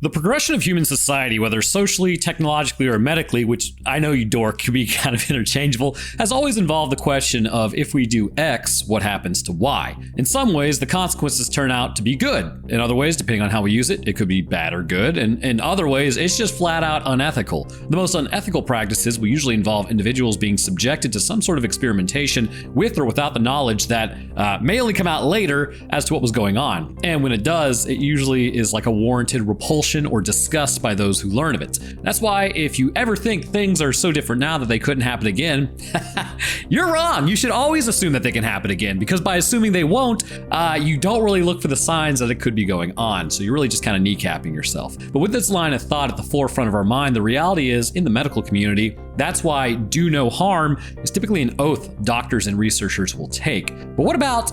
The progression of human society, whether socially, technologically, or medically, which I know you dork can be kind of interchangeable, has always involved the question of if we do X, what happens to Y? In some ways, the consequences turn out to be good. In other ways, depending on how we use it, it could be bad or good. And in other ways, it's just flat out unethical. The most unethical practices will usually involve individuals being subjected to some sort of experimentation with or without the knowledge that may only come out later as to what was going on. And when it does, it usually is like a warranted repulsion or disgust by those who learn of it. That's why if you ever think things are so different now that they couldn't happen again, you're wrong. You should always assume that they can happen again, because by assuming they won't, you don't really look for the signs that it could be going on. So you're really just kind of kneecapping yourself. But with this line of thought at the forefront of our mind, the reality is, in the medical community, that's why do no harm is typically an oath doctors and researchers will take. But what about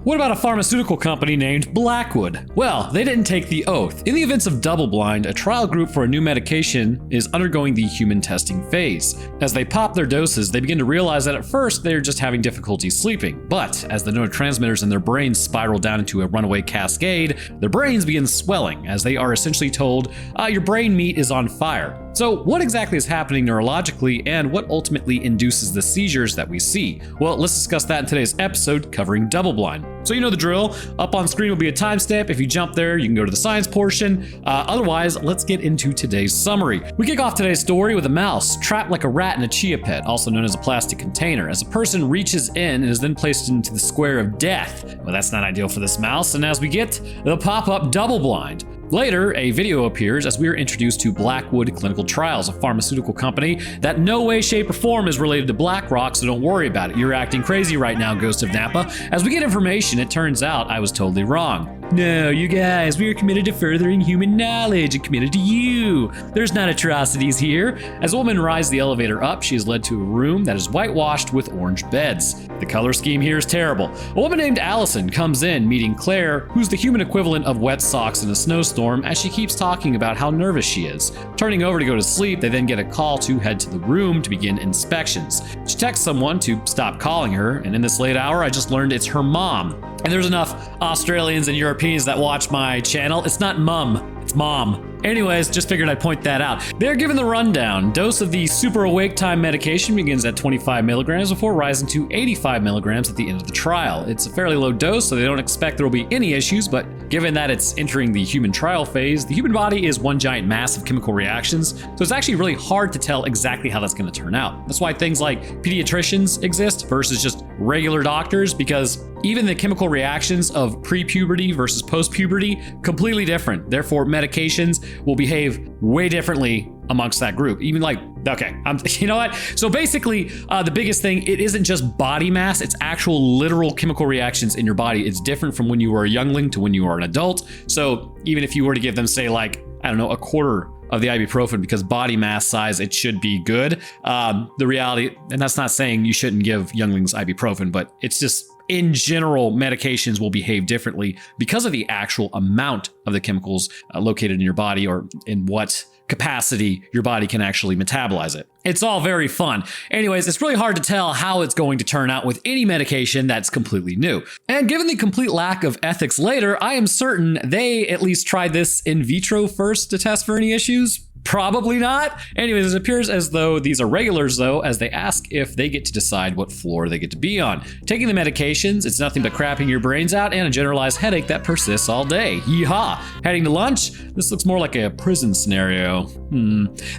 what about a pharmaceutical company named Blackwood? Well, they didn't take the oath. In the events of double-blind, a trial group for a new medication is undergoing the human testing phase. As they pop their doses, they begin to realize that at first they're just having difficulty sleeping. But as the neurotransmitters in their brains spiral down into a runaway cascade, their brains begin swelling as they are essentially told, your brain meat is on fire. So what exactly is happening neurologically, and what ultimately induces the seizures that we see? Well, let's discuss that in today's episode covering double-blind. So you know the drill. Up on screen will be a timestamp. If you jump there, you can go to the science portion. Otherwise, let's get into today's summary. We kick off today's story with a mouse trapped like a rat in a chia pet, also known as a plastic container, as a person reaches in and is then placed into the square of death. Well, that's not ideal for this mouse, and as we get the pop-up double-blind. Later, a video appears as we are introduced to Blackwood Clinical Trials, a pharmaceutical company that no way, shape, or form is related to BlackRock, so don't worry about it. You're acting crazy right now, Ghost of Napa. As we get information, it turns out I was totally wrong. No, you guys, we are committed to furthering human knowledge and committed to you. There's not atrocities here. As a woman rides the elevator up, she is led to a room that is whitewashed with orange beds. The color scheme here is terrible. A woman named Allison comes in, meeting Claire, who's the human equivalent of wet socks in a snowstorm, as she keeps talking about how nervous she is. Turning over to go to sleep, they then get a call to head to the room to begin inspections. She texts someone to stop calling her, and in this late hour, I just learned it's her mom. And there's enough Australians and Europeans that watch my channel. It's not mum, it's mom. Anyways, just figured I'd point that out. They're given the rundown. Dose of the super awake time medication begins at 25 milligrams before rising to 85 milligrams at the end of the trial. It's a fairly low dose, so they don't expect there will be any issues, but given that it's entering the human trial phase, the human body is one giant mass of chemical reactions, so it's actually really hard to tell exactly how that's going to turn out. That's why things like pediatricians exist versus just regular doctors, because even the chemical reactions of pre-puberty versus post-puberty, completely different. Therefore, medications will behave way differently amongst that group. Even like, okay, you know what? So basically, the biggest thing, it isn't just body mass, it's actual literal chemical reactions in your body. It's different from when you were a youngling to when you are an adult. So even if you were to give them, say, like, I don't know, a quarter of the ibuprofen because body mass size, it should be good. The reality, and that's not saying you shouldn't give younglings ibuprofen, but it's just, in general, medications will behave differently because of the actual amount of the chemicals located in your body, or in what capacity your body can actually metabolize it. It's all very fun. Anyways, it's really hard to tell how it's going to turn out with any medication that's completely new. And given the complete lack of ethics later, I am certain they at least tried this in vitro first to test for any issues. Probably not. Anyways, it appears as though these are regulars, though, as they ask if they get to decide what floor they get to be on. Taking the medications, it's nothing but crapping your brains out and a generalized headache that persists all day. Yeehaw! Heading to lunch? This looks more like a prison scenario.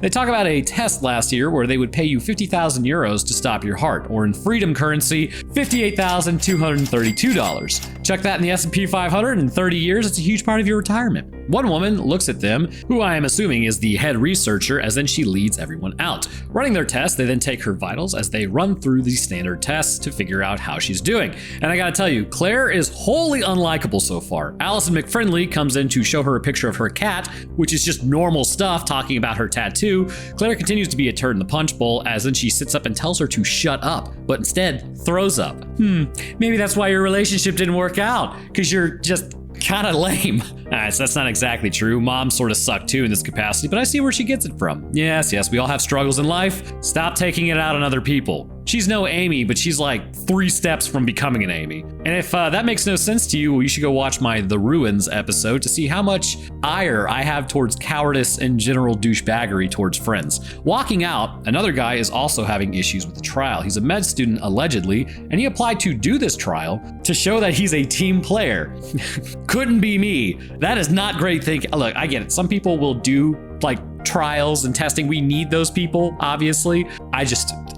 They talk about a test last year where they would pay you 50,000 euros to stop your heart, or in freedom currency, $58,232. Chuck that in the S&P 500 in 30 years, it's a huge part of your retirement. One woman looks at them, who I am assuming is the head researcher, as then she leads everyone out. Running their test, they then take her vitals as they run through the standard tests to figure out how she's doing. And I gotta tell you, Claire is wholly unlikable so far. Allison McFriendly comes in to show her a picture of her cat, which is just normal stuff, talking about her tattoo. Claire continues to be a turd in the punch bowl, as then she sits up and tells her to shut up, but instead throws up. Maybe that's why your relationship didn't work out, because you're just kind of lame. So that's not exactly true. Moms sort of suck too in this capacity, but I see where she gets it from. Yes, we all have struggles in life. Stop taking it out on other people. she's no Amy, but she's like 3 steps from becoming an Amy. And if that makes no sense to you, well, you should go watch my The Ruins episode to see how much ire I have towards cowardice and general douchebaggery towards friends. Walking out, another guy is also having issues with the trial. He's a med student, allegedly, and he applied to do this trial to show that he's a team player. Couldn't be me. That is not great thinking. Look, I get it. Some people will do like trials and testing. We need those people, obviously.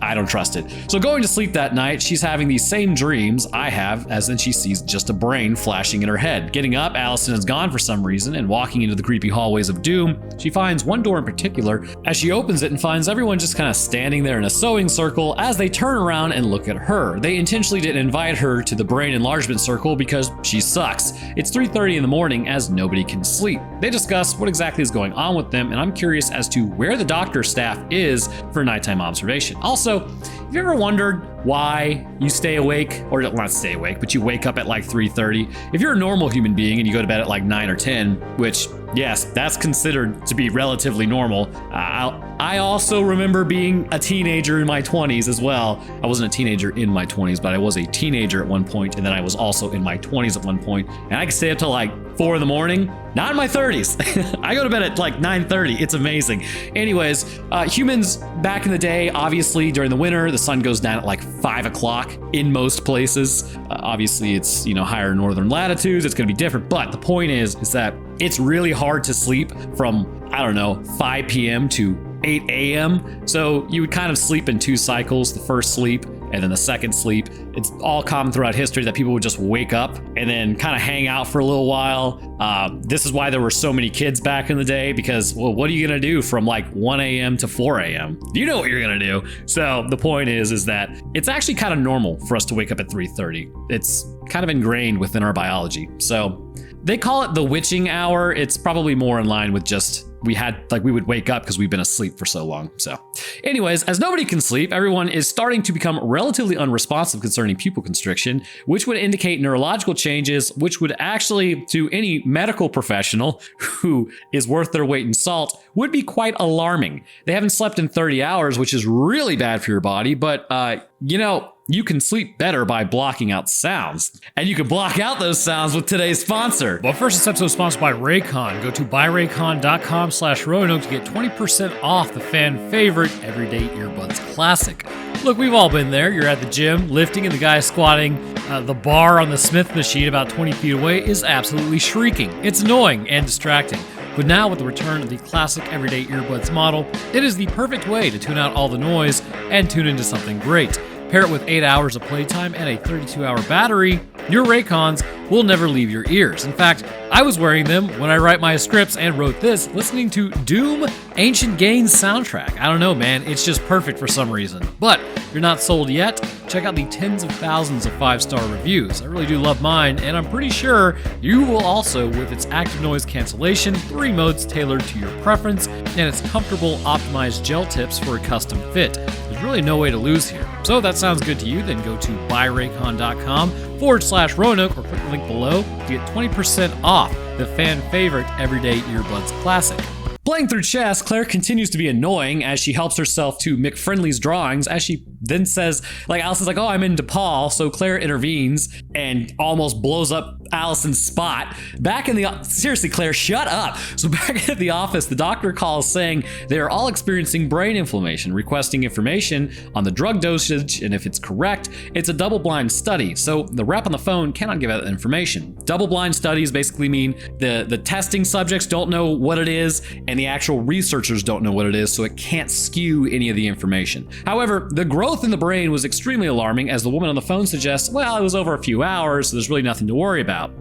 I don't trust it. So going to sleep that night, she's having these same dreams I have, as then she sees just a brain flashing in her head. Getting up, Allison is gone for some reason, and walking into the creepy hallways of doom, she finds one door in particular as she opens it and finds everyone just kind of standing there in a sewing circle as they turn around and look at her. They intentionally didn't invite her to the brain enlargement circle because she sucks. It's 3:30 in the morning as nobody can sleep. They discuss what exactly is going on with them, and I'm curious as to where the doctor's staff is for nighttime observation. Also, have you ever wondered why you stay awake, or not stay awake, but you wake up at like 3:30? If you're a normal human being and you go to bed at like 9 or 10, which, yes, that's considered to be relatively normal. I also remember being a teenager in my 20s as well. I wasn't a teenager in my 20s, but I was a teenager at one point, and then I was also in my 20s at one point, and I could stay up till like 4 in the morning. Not in my 30s. I go to bed at like 9:30. It's amazing. Anyways, humans back in the day, obviously during the winter, the sun goes down at like 5 o'clock in most places. Obviously, it's, higher northern latitudes. It's going to be different. But the point is that it's really hard to sleep from, 5 p.m. to 8 a.m. So you would kind of sleep in 2 cycles, the first sleep and then the second sleep. It's all common throughout history that people would just wake up and then kind of hang out for a little while. This is why there were so many kids back in the day, because, well, what are you going to do from like 1 a.m. to 4 a.m.? You know what you're going to do. So the point is that it's actually kind of normal for us to wake up at 3:30. It's kind of ingrained within our biology. So they call it the witching hour. It's probably more in line with just we would wake up because we've been asleep for so long. So anyways, as nobody can sleep, everyone is starting to become relatively unresponsive concerning pupil constriction, which would indicate neurological changes, which would actually, to any medical professional who is worth their weight in salt, would be quite alarming. They haven't slept in 30 hours, which is really bad for your body, but you can sleep better by blocking out sounds. And you can block out those sounds with today's sponsor. But first, this episode is sponsored by Raycon. Go to buyraycon.com/Roanoke to get 20% off the fan favorite Everyday Earbuds Classic. Look, we've all been there. You're at the gym, lifting, and the guy squatting the bar on the Smith machine about 20 feet away is absolutely shrieking. It's annoying and distracting. But now with the return of the classic Everyday Earbuds model, it is the perfect way to tune out all the noise and tune into something great. Pair it with 8 hours of playtime and a 32-hour battery, your Raycons will never leave your ears. In fact, I was wearing them when I write my scripts and wrote this, listening to Doom Ancient Gains soundtrack. I don't know, man, it's just perfect for some reason. But if you're not sold yet, check out the tens of thousands of 5-star reviews. I really do love mine, and I'm pretty sure you will also with its active noise cancellation, 3 modes tailored to your preference, and its comfortable optimized gel tips for a custom fit. There's really no way to lose here. So if that sounds good to you, then go to buyraycon.com/Roanoke or click the link below to get 20% off the fan favorite Everyday Earbuds Classic. Playing through chess, Claire continues to be annoying as she helps herself to McFriendly's drawings, as she then says, Allison's like, oh, I'm into Paul, so Claire intervenes and almost blows up Allison's spot. Seriously, Claire, shut up. So back at the office, the doctor calls saying they are all experiencing brain inflammation, requesting information on the drug dosage, and if it's correct, it's a double-blind study. So the rep on the phone cannot give out information. Double-blind studies basically mean the testing subjects don't know what it is, and the actual researchers don't know what it is, so it can't skew any of the information. However, the growth in the brain was extremely alarming, as the woman on the phone suggests, well, it was over a few hours, so there's really nothing to worry about.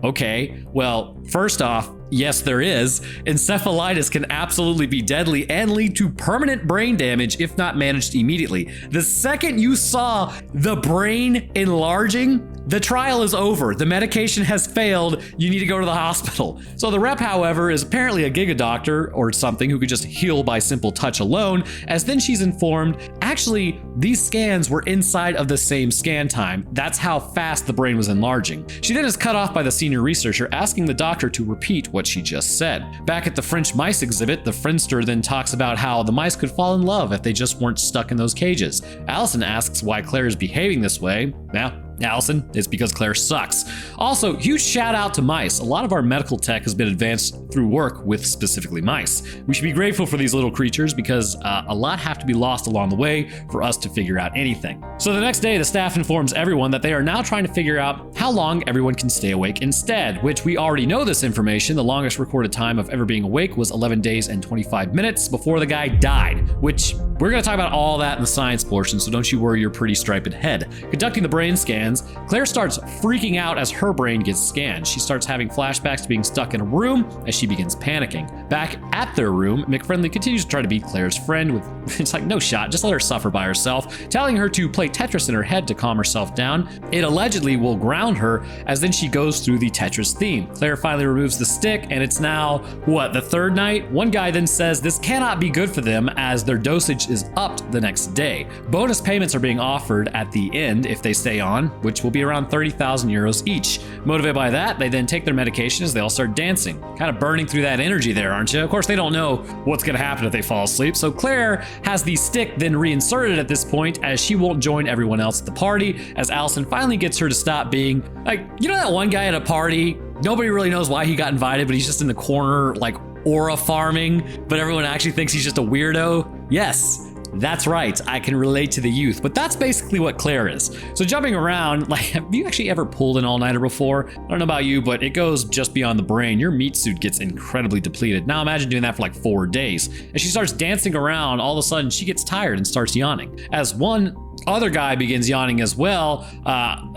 Okay. Well, first off, yes, there is. Encephalitis can absolutely be deadly and lead to permanent brain damage if not managed immediately. The second you saw the brain enlarging, The trial is over. The medication has failed. You need to go to the hospital. So the rep, however, is apparently a giga doctor or something who could just heal by simple touch alone, as then she's informed, actually, these scans were inside of the same scan time. That's how fast the brain was enlarging. She then is cut off by the senior researcher, asking the doctor to repeat what she just said. Back at the French mice exhibit, the Friendster then talks about how the mice could fall in love if they just weren't stuck in those cages. Allison asks why Claire is behaving this way. Now, Allison, it's because Claire sucks. Also, huge shout out to mice. A lot of our medical tech has been advanced through work with specifically mice. We should be grateful for these little creatures because a lot have to be lost along the way for us to figure out anything. So the next day, the staff informs everyone that they are now trying to figure out how long everyone can stay awake instead, which we already know this information. The longest recorded time of ever being awake was 11 days and 25 minutes before the guy died, which we're going to talk about all that in the science portion, so don't you worry your pretty striped head. Conducting the brain scans, Claire starts freaking out as her brain gets scanned. She starts having flashbacks to being stuck in a room as she begins panicking. Back at their room, McFriendly continues to try to be Claire's friend with, it's like, no shot, just let her suffer by herself, telling her to play Tetris in her head to calm herself down. It allegedly will ground her as then she goes through the Tetris theme. Claire finally removes the stick and it's now, the third night? One guy then says this cannot be good for them as their dosage is upped the next day. Bonus payments are being offered at the end if they stay on, which will be around 30,000 euros each. Motivated by that, they then take their medication as they all start dancing. Kind of burning through that energy there, aren't you? Of course, they don't know what's going to happen if they fall asleep, so Claire has the stick then reinserted at this point as she won't join everyone else at the party, as Allison finally gets her to stop being, like, you know that one guy at a party? Nobody really knows why he got invited, but he's just in the corner, like, aura farming, but everyone actually thinks he's just a weirdo? Yes. That's right, I can relate to the youth, but that's basically what Claire is. So jumping around, like, have you actually ever pulled an all-nighter before? I don't know about you, but it goes just beyond the brain. Your meat suit gets incredibly depleted. Now imagine doing that for like 4 days. As she starts dancing around, all of a sudden she gets tired and starts yawning. As one other guy begins yawning as well.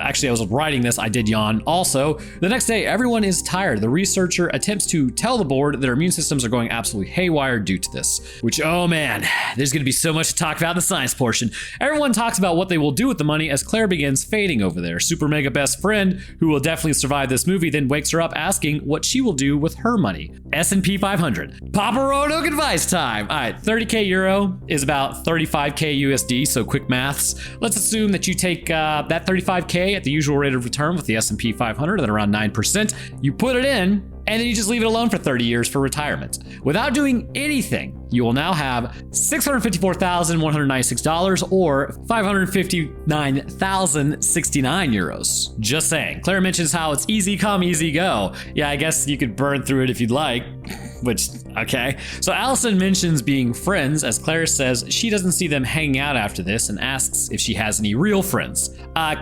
Actually, I was writing this, I did yawn also. The next day, everyone is tired. The researcher attempts to tell the board that their immune systems are going absolutely haywire due to this, which, oh man, there's gonna be so much to talk about in the science portion. Everyone talks about what they will do with the money as Claire begins fading over there. Super mega best friend, who will definitely survive this movie, then wakes her up asking what she will do with her money. S&P 500. Papa Roanoke advice time. All right, 30k euro is about 35k USD, so quick maths. Let's assume that you take that 35k at the usual rate of return with the S&P 500 at around 9%. You put it in, and then you just leave it alone for 30 years for retirement. Without doing anything, you will now have $654,196 or 559,069 euros. Just saying. Claire mentions how it's easy come, easy go. Yeah, I guess you could burn through it if you'd like. Which, okay. So Allison mentions being friends as Claire says she doesn't see them hanging out after this and asks if she has any real friends.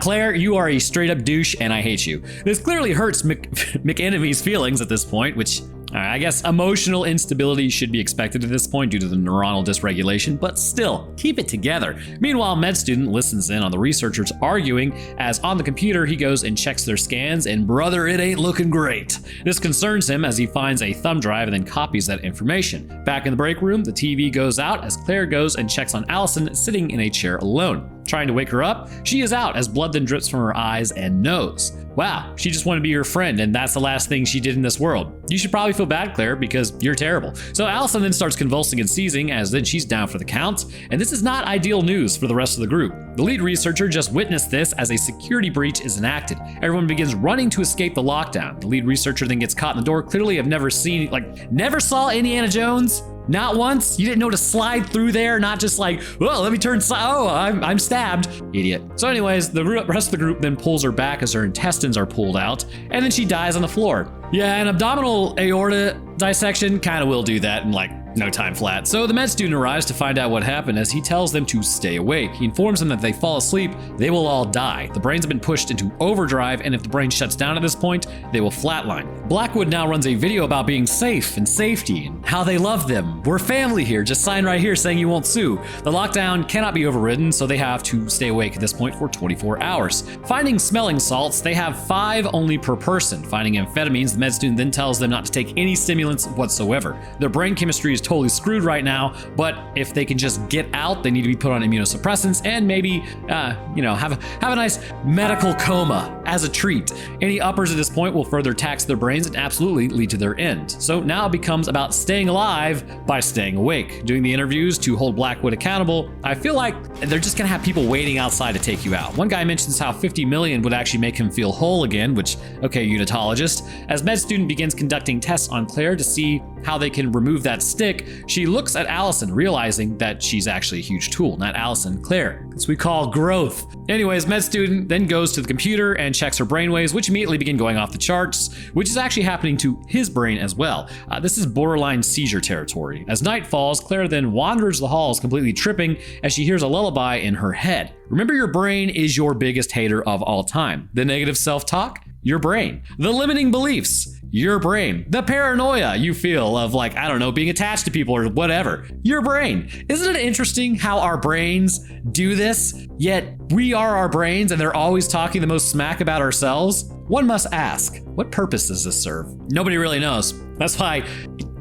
Claire, you are a straight up douche and I hate you. This clearly hurts McEnemy's feelings at this point, which I guess emotional instability should be expected at this point due to the neuronal dysregulation, but still, keep it together. Meanwhile, med student listens in on the researchers arguing as on the computer he goes and checks their scans and brother, it ain't looking great. This concerns him as he finds a thumb drive and then copies that information. Back in the break room, the TV goes out as Claire goes and checks on Allison sitting in a chair alone. Trying to wake her up, she is out as blood then drips from her eyes and nose. Wow, she just wanted to be your friend and that's the last thing she did in this world. You should probably feel bad, Claire, because you're terrible. So Allison then starts convulsing and seizing as then she's down for the count, and this is not ideal news for the rest of the group. The lead researcher just witnessed this as a security breach is enacted. Everyone begins running to escape the lockdown. The lead researcher then gets caught in the door. Clearly have never saw Indiana Jones. Not once? You didn't know to slide through there, not just like, well, let me turn, I'm stabbed. Idiot. So anyways, the rest of the group then pulls her back as her intestines are pulled out, and then she dies on the floor. Yeah, an abdominal aorta dissection kind of will do that in like no time flat. So the med student arrives to find out what happened as he tells them to stay awake. He informs them that if they fall asleep, they will all die. The brains have been pushed into overdrive, and if the brain shuts down at this point, they will flatline. Blackwood now runs a video about being safe and safety and how they love them. We're family here, just sign right here saying you won't sue. The lockdown cannot be overridden, so they have to stay awake at this point for 24 hours. Finding smelling salts, they have 5 only per person. Finding amphetamines, the med student then tells them not to take any stimulants whatsoever. Their brain chemistry is totally screwed right now, but if they can just get out, they need to be put on immunosuppressants and maybe, have a nice medical coma as a treat. Any uppers at this point will further tax their brains and absolutely lead to their end. So now it becomes about staying alive by staying awake. Doing the interviews to hold Blackwood accountable, I feel like they're just gonna have people waiting outside to take you out. One guy mentions how 50 million would actually make him feel whole again, which, okay, unitologist. As med student begins conducting tests on Claire to see how they can remove that stick, she looks at Allison, realizing that she's actually a huge tool, not Allison, Claire. This we call growth. Anyways, med student then goes to the computer and checks her brainwaves, which immediately begin going off the charts, which is actually happening to his brain as well. This is borderline seizure territory. As night falls, Claire then wanders the halls, completely tripping as she hears a lullaby in her head. Remember, your brain is your biggest hater of all time. The negative self-talk? Your brain. The limiting beliefs? Your brain. The paranoia you feel of, like, I don't know, being attached to people or whatever? Your brain. Isn't it interesting how our brains do this, yet we are our brains and they're always talking the most smack about ourselves? One must ask, what purpose does this serve? Nobody really knows. That's why,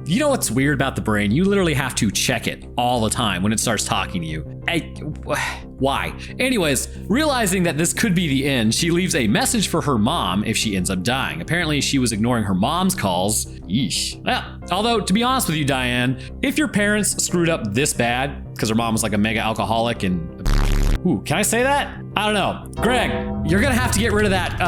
you know what's weird about the brain? You literally have to check it all the time when it starts talking to you. Why? Anyways, realizing that this could be the end, she leaves a message for her mom if she ends up dying. Apparently, she was ignoring her mom's calls. Yeesh. Well, although, to be honest with you, Diane, if your parents screwed up this bad, because her mom was like a mega alcoholic and... Ooh, can I say that? I don't know. Greg, you're gonna have to get rid of that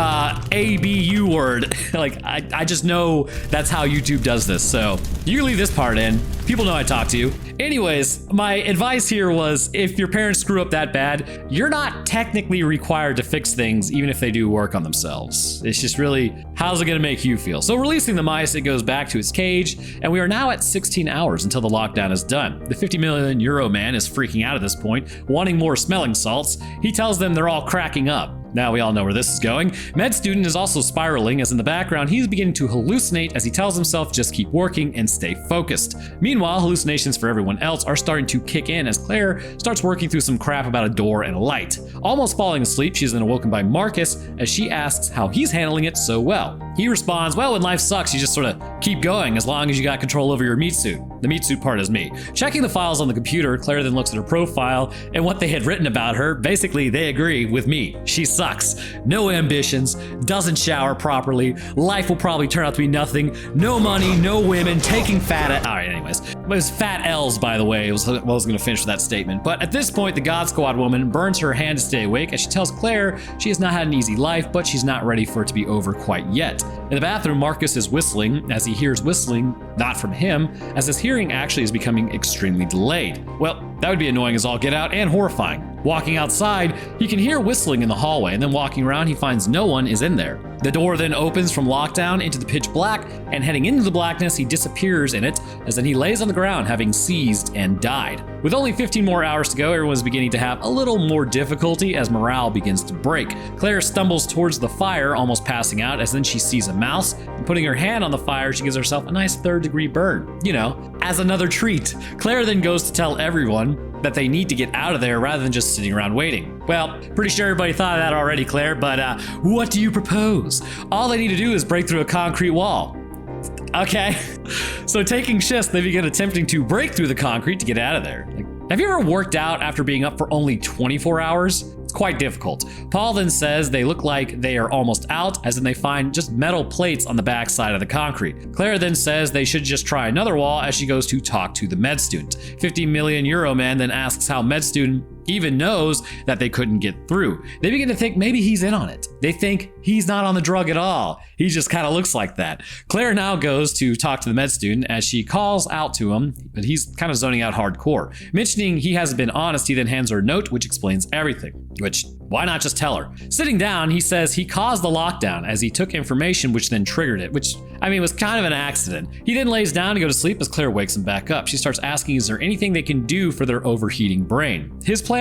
ABU word. Like, I just know that's how YouTube does this, so you leave this part in. People know I talk to you. Anyways, my advice here was, if your parents screw up that bad, you're not technically required to fix things, even if they do work on themselves. It's just really, how's it gonna make you feel? So releasing the mice, it goes back to its cage, and we are now at 16 hours until the lockdown is done. The 50 million euro man is freaking out at this point, wanting more smelling salts. He tells them they're all cracking up. Now we all know where this is going. Med student is also spiraling, as in the background he's beginning to hallucinate as he tells himself just keep working and stay focused. Meanwhile, hallucinations for everyone else are starting to kick in as Claire starts working through some crap about a door and a light. Almost falling asleep, she's then awoken by Marcus as she asks how he's handling it so well. He responds, well, when life sucks, you just sort of keep going as long as you got control over your meat suit. The meat suit part is me. Checking the files on the computer, Claire then looks at her profile and what they had written about her. Basically, they agree with me. She sucks. No ambitions, doesn't shower properly, life will probably turn out to be nothing, no money, no women, taking fat... Alright, anyways. It was fat L's, by the way, was what I was going to finish with that statement. But at this point, the God Squad woman burns her hand to stay awake as she tells Claire she has not had an easy life, but she's not ready for it to be over quite yet. In the bathroom, Marcus is whistling as he hears whistling, not from him, as his hearing actually is becoming extremely delayed. Well, that would be annoying as all get out and horrifying. Walking outside, he can hear whistling in the hallway, and then walking around, he finds no one is in there. The door then opens from lockdown into the pitch black, and heading into the blackness, he disappears in it, as then he lays on the ground, having seized and died. With only 15 more hours to go, everyone's beginning to have a little more difficulty as morale begins to break. Claire stumbles towards the fire, almost passing out, as then she sees a mouse, and putting her hand on the fire, she gives herself a nice third-degree burn. You know, as another treat. Claire then goes to tell everyone that they need to get out of there rather than just sitting around waiting. Well, pretty sure everybody thought of that already, Claire, but what do you propose? All they need to do is break through a concrete wall. Okay. So taking shifts, they begin attempting to break through the concrete to get out of there. Have you ever worked out after being up for only 24 hours? It's quite difficult. Paul then says they look like they are almost out, as in they find just metal plates on the back side of the concrete. Claire then says they should just try another wall as she goes to talk to the med student. 50 million euro man then asks how med student even knows that they couldn't get through. They begin to think maybe he's in on it. They think he's not on the drug at all. He just kind of looks like that. Claire now goes to talk to the med student as she calls out to him, but he's kind of zoning out hardcore. Mentioning he hasn't been honest, he then hands her a note which explains everything, which why not just tell her? Sitting down, he says he caused the lockdown as he took information which then triggered it, which I mean was kind of an accident. He then lays down to go to sleep as Claire wakes him back up. She starts asking is there anything they can do for their overheating brain. His plan?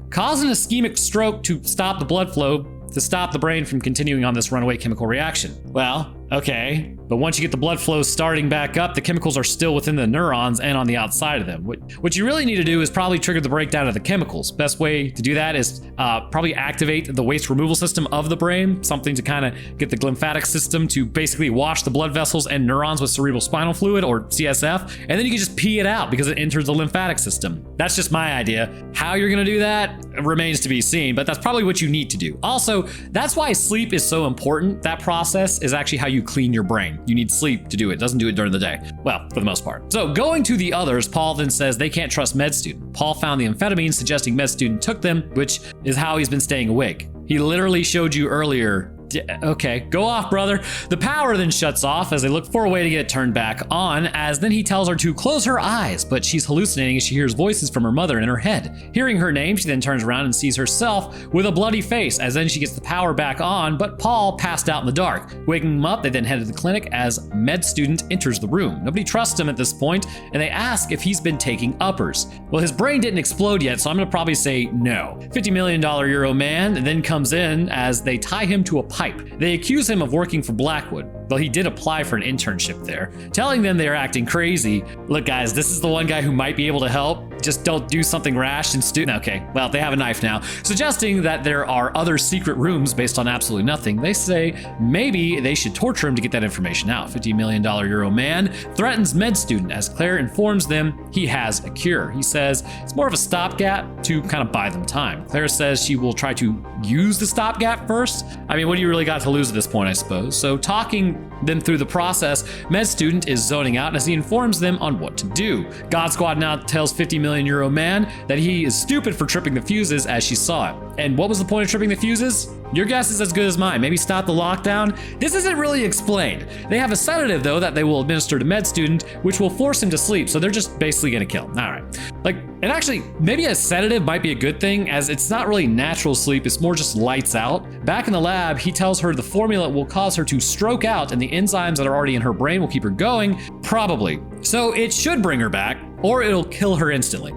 Cause an ischemic stroke to stop the blood flow, to stop the brain from continuing on this runaway chemical reaction. Well, okay. But once you get the blood flow starting back up, the chemicals are still within the neurons and on the outside of them. What you really need to do is probably trigger the breakdown of the chemicals. Best way to do that is probably activate the waste removal system of the brain, something to kind of get the lymphatic system to basically wash the blood vessels and neurons with cerebral spinal fluid, or CSF, and then you can just pee it out because it enters the lymphatic system. That's just my idea. How you're going to do that remains to be seen, but that's probably what you need to do. Also, that's why sleep is so important. That process is actually how you clean your brain. You need sleep to do it. It doesn't do it during the day. Well, for the most part. So going to the others, Paul then says they can't trust med student. Paul found the amphetamines, suggesting med student took them, which is how he's been staying awake. He literally showed you earlier. Okay, go off, brother. The power then shuts off as they look for a way to get it turned back on, as then he tells her to close her eyes, but she's hallucinating as she hears voices from her mother in her head. Hearing her name, she then turns around and sees herself with a bloody face, as then she gets the power back on, but Paul passed out in the dark. Waking him up, they then head to the clinic as med student enters the room. Nobody trusts him at this point, and they ask if he's been taking uppers. Well, his brain didn't explode yet, so I'm gonna probably say no. $50 million Euro man then comes in as they tie him to a pipe. They accuse him of working for Blackwood, though he did apply for an internship there, telling them they are acting crazy. Look, guys, this is the one guy who might be able to help. Just don't do something rash and stupid. Okay, well, they have a knife now, suggesting that there are other secret rooms based on absolutely nothing. They say maybe they should torture him to get that information out. $50 million Euro man threatens med student as Claire informs them he has a cure. He says it's more of a stopgap to kind of buy them time. Claire says she will try to use the stopgap first. I mean, what do you really got to lose at this point, I suppose? So talking them through the process, med student is zoning out as he informs them on what to do. God Squad now tells $50 million Euro man that he is stupid for tripping the fuses as she saw it. And what was the point of tripping the fuses? Your guess is as good as mine. Maybe stop the lockdown? This isn't really explained. They have a sedative, though, that they will administer to med student, which will force him to sleep, so they're just basically gonna kill him. All right. And actually, maybe a sedative might be a good thing, as it's not really natural sleep, it's more just lights out. Back in the lab, he tells her the formula will cause her to stroke out, and the enzymes that are already in her brain will keep her going, probably. So it should bring her back, or it'll kill her instantly.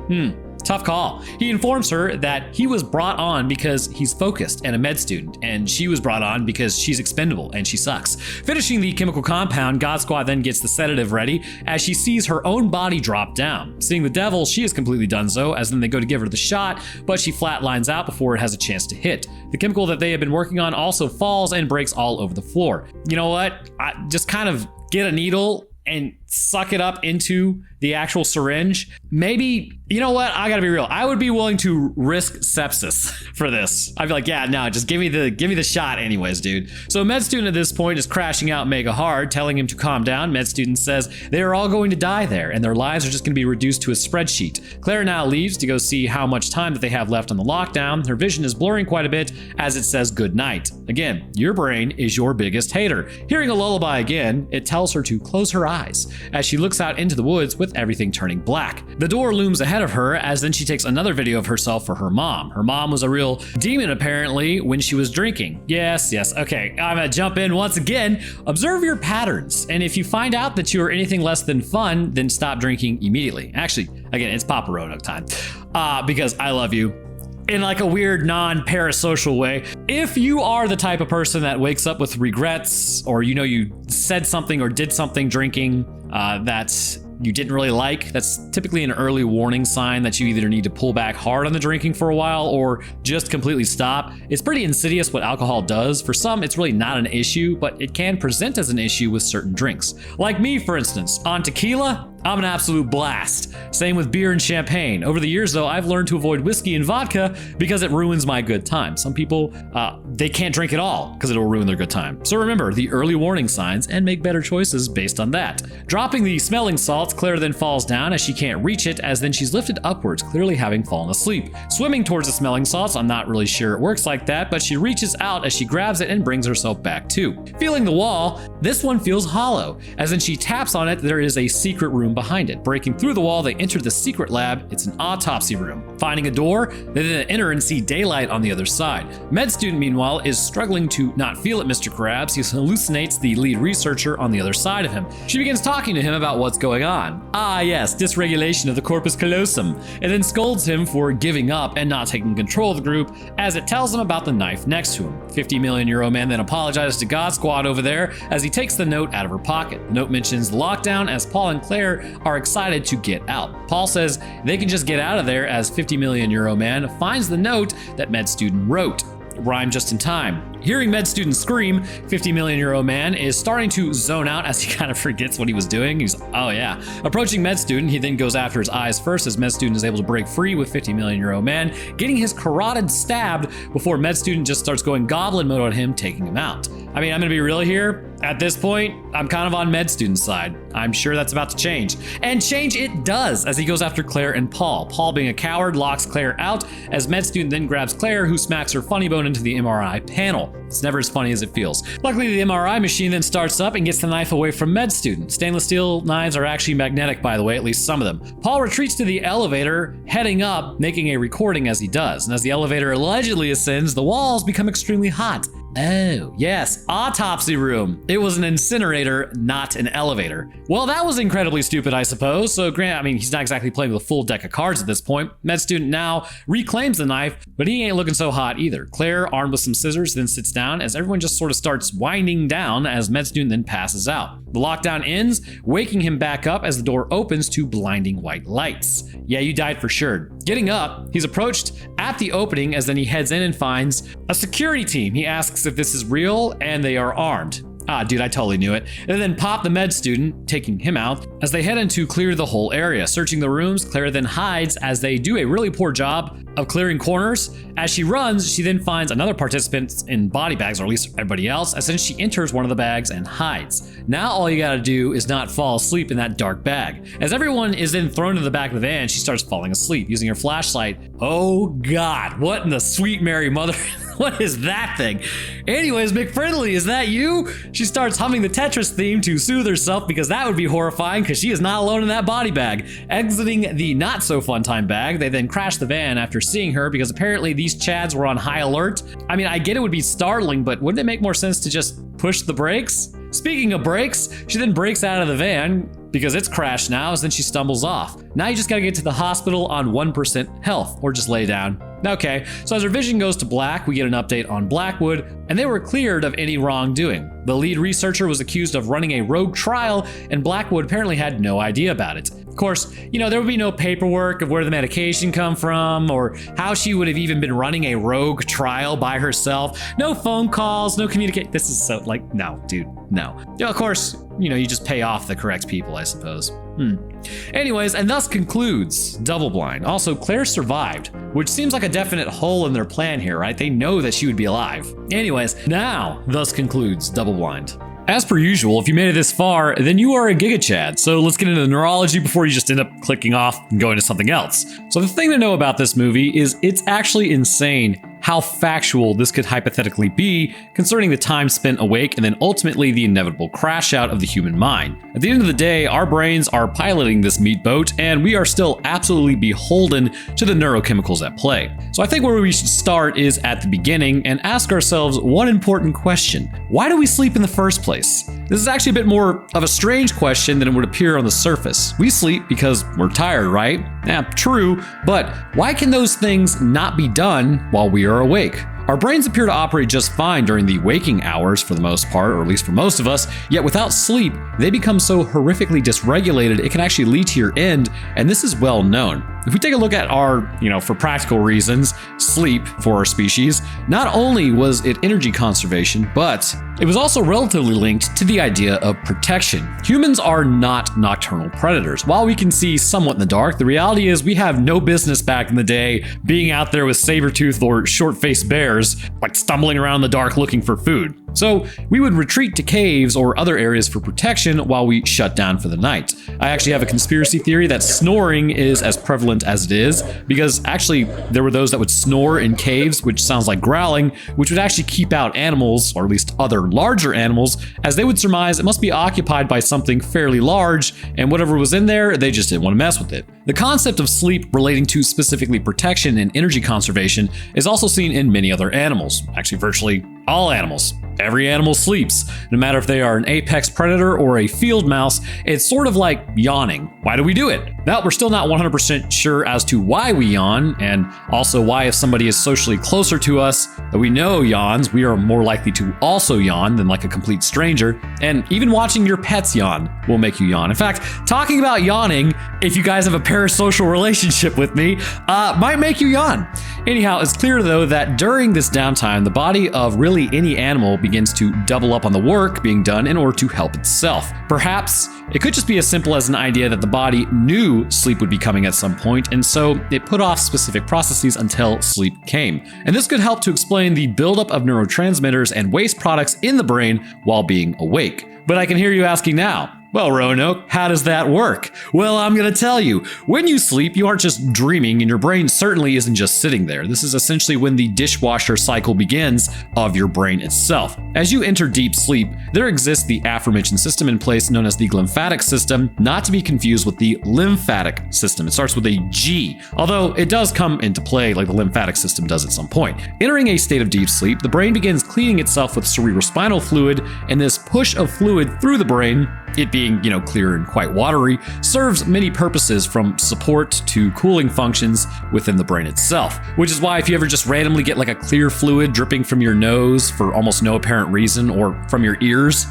Tough call. He informs her that he was brought on because he's focused and a med student, and she was brought on because she's expendable and she sucks. Finishing the chemical compound, God Squad then gets the sedative ready as she sees her own body drop down. Seeing the devil, she is completely done so, as then they go to give her the shot, but she flatlines out before it has a chance to hit. The chemical that they have been working on also falls and breaks all over the floor. You know what? Just kind of get a needle and suck it up into the actual syringe. Maybe, you know what? I gotta be real. I would be willing to risk sepsis for this. I'd be like, yeah, no, just give me the shot anyways, dude. So med student at this point is crashing out mega hard, telling him to calm down. Med student says they are all going to die there and their lives are just gonna be reduced to a spreadsheet. Claire now leaves to go see how much time that they have left on the lockdown. Her vision is blurring quite a bit as it says good night. Again, your brain is your biggest hater. Hearing a lullaby again, it tells her to close her eyes as she looks out into the woods with everything turning black. The door looms ahead of her as then she takes another video of herself for her mom. Her mom was a real demon apparently when she was drinking. Yes, okay, I'm gonna jump in once again. Observe your patterns, and if you find out that you are anything less than fun, then stop drinking immediately. Actually, again, it's Papa Roanoke time, because I love you. In like a weird non-parasocial way. If you are the type of person that wakes up with regrets, or you said something or did something drinking that you didn't really like, that's typically an early warning sign that you either need to pull back hard on the drinking for a while or just completely stop. It's pretty insidious what alcohol does. For some, it's really not an issue, but it can present as an issue with certain drinks. Like me, for instance, on tequila, I'm an absolute blast. Same with beer and champagne. Over the years, though, I've learned to avoid whiskey and vodka because it ruins my good time. Some people, they can't drink at all because it'll ruin their good time. So remember the early warning signs and make better choices based on that. Dropping the smelling salts, Claire then falls down as she can't reach it, as then she's lifted upwards, clearly having fallen asleep. Swimming towards the smelling salts, I'm not really sure it works like that, but she reaches out as she grabs it and brings herself back to. Feeling the wall, this one feels hollow, as then she taps on it, there is a secret room room behind it. Breaking through the wall, they enter the secret lab. It's an autopsy room. Finding a door, they then enter and see daylight on the other side. Med student, meanwhile, is struggling to not feel it, Mr. Krabs. He hallucinates the lead researcher on the other side of him. She begins talking to him about what's going on. Ah, yes, dysregulation of the corpus callosum, and then scolds him for giving up and not taking control of the group as it tells him about the knife next to him. 50 million euro man then apologizes to God Squad over there as he takes the note out of her pocket. The note mentions the lockdown as Paul and Claire are excited to get out. Paul says they can just get out of there as 50 million euro man finds the note that med student wrote. Rhymed just in time. Hearing med student scream, 50 million euro man is starting to zone out as he kind of forgets what he was doing. He's, oh yeah. Approaching med student, he then goes after his eyes first as med student is able to break free with 50 million euro man, getting his carotid stabbed before med student just starts going goblin mode on him, taking him out. I mean, I'm gonna be real here. At this point, I'm kind of on med student's side. I'm sure that's about to change. And change it does as he goes after Claire and Paul. Paul, being a coward, locks Claire out as med student then grabs Claire, who smacks her funny bone into the MRI panel. It's never as funny as it feels. Luckily, the MRI machine then starts up and gets the knife away from med student. Stainless steel knives are actually magnetic, by the way, at least some of them. Paul retreats to the elevator, heading up, making a recording as he does. And as the elevator allegedly ascends, the walls become extremely hot. Oh, yes, autopsy room. It was an incinerator, not an elevator. Well, that was incredibly stupid, I suppose. So Grant, I mean, he's not exactly playing with a full deck of cards at this point. Med student now reclaims the knife, but he ain't looking so hot either. Claire, armed with some scissors, then sits down as everyone just sort of starts winding down as med student then passes out. The lockdown ends, waking him back up as the door opens to blinding white lights. Yeah, you died for sure. Getting up, he's approached at the opening as then he heads in and finds a security team. He asks if this is real, and they are armed. Ah, dude, I totally knew it. And then pop the med student, taking him out, as they head in to clear the whole area. Searching the rooms, Claire then hides as they do a really poor job of clearing corners. As she runs, she then finds another participant in body bags, or at least everybody else, as then she enters one of the bags and hides. Now all you gotta do is not fall asleep in that dark bag. As everyone is then thrown to the back of the van, she starts falling asleep using her flashlight. Oh God, what in the sweet Mary mother... What is that thing? Anyways, McFriendly, is that you? She starts humming the Tetris theme to soothe herself because that would be horrifying because she is not alone in that body bag. Exiting the not so fun time bag, they then crash the van after seeing her because apparently these chads were on high alert. I mean, I get it would be startling, but wouldn't it make more sense to just push the brakes? Speaking of brakes, she then breaks out of the van because it's crashed now, as then she stumbles off. Now you just gotta get to the hospital on 1% health, or just lay down. Okay, so as her vision goes to black, we get an update on Blackwood, and they were cleared of any wrongdoing. The lead researcher was accused of running a rogue trial, and Blackwood apparently had no idea about it. Of course, you know, there would be no paperwork of where the medication come from, or how she would have even been running a rogue trial by herself. No phone calls, no communicate. This is so, like, no, dude, no. Yeah, of course, you know, you just pay off the correct people, I suppose. Anyways, and thus concludes Double Blind. Also, Claire survived, which seems like a definite hole in their plan here, right? They know that she would be alive. Anyways, now, thus concludes Double Blind. As per usual, if you made it this far, then you are a Giga Chad. So let's get into the neurology before you just end up clicking off and going to something else. So the thing to know about this movie is it's actually insane how factual this could hypothetically be concerning the time spent awake and then ultimately the inevitable crash out of the human mind. At the end of the day, our brains are piloting this meat boat and we are still absolutely beholden to the neurochemicals at play. So I think where we should start is at the beginning and ask ourselves one important question. Why do we sleep in the first place? This is actually a bit more of a strange question than it would appear on the surface. We sleep because we're tired, right? Yeah, true, but why can those things not be done while we are awake? Our brains appear to operate just fine during the waking hours for the most part, or at least for most of us, yet without sleep, they become so horrifically dysregulated it can actually lead to your end, and this is well known. If we take a look at our, for practical reasons, sleep for our species, not only was it energy conservation, but it was also relatively linked to the idea of protection. Humans are not nocturnal predators. While we can see somewhat in the dark, the reality is we have no business back in the day being out there with saber-toothed or short-faced bears, like stumbling around in the dark looking for food. So we would retreat to caves or other areas for protection while we shut down for the night. I actually have a conspiracy theory that snoring is as prevalent as it is, because actually there were those that would snore in caves, which sounds like growling, which would actually keep out animals, or at least other larger animals, as they would surmise it must be occupied by something fairly large, and whatever was in there, they just didn't want to mess with it. The concept of sleep relating to specifically protection and energy conservation is also seen in many other animals, actually virtually all animals. Every animal sleeps, no matter if they are an apex predator or a field mouse. It's sort of like yawning. Why do we do it? Well, we're still not 100% sure as to why we yawn, and also why if somebody is socially closer to us that we know yawns, we are more likely to also yawn than like a complete stranger. And even watching your pets yawn will make you yawn. In fact, talking about yawning, if you guys have a parasocial relationship with me, might make you yawn. Anyhow, it's clear though that during this downtime, the body of really any animal begins to double up on the work being done in order to help itself. Perhaps it could just be as simple as an idea that the body knew sleep would be coming at some point, and so it put off specific processes until sleep came. And this could help to explain the buildup of neurotransmitters and waste products in the brain while being awake. But I can hear you asking now, well, Roanoke, how does that work? Well, I'm going to tell you. When you sleep, you aren't just dreaming, and your brain certainly isn't just sitting there. This is essentially when the dishwasher cycle begins of your brain itself. As you enter deep sleep, there exists the aforementioned system in place known as the glymphatic system, not to be confused with the lymphatic system. It starts with a G, although it does come into play like the lymphatic system does at some point. Entering a state of deep sleep, the brain begins cleaning itself with cerebrospinal fluid, and this push of fluid through the brain, it being, clear and quite watery, serves many purposes from support to cooling functions within the brain itself. Which is why if you ever just randomly get like a clear fluid dripping from your nose for almost no apparent reason, or from your ears,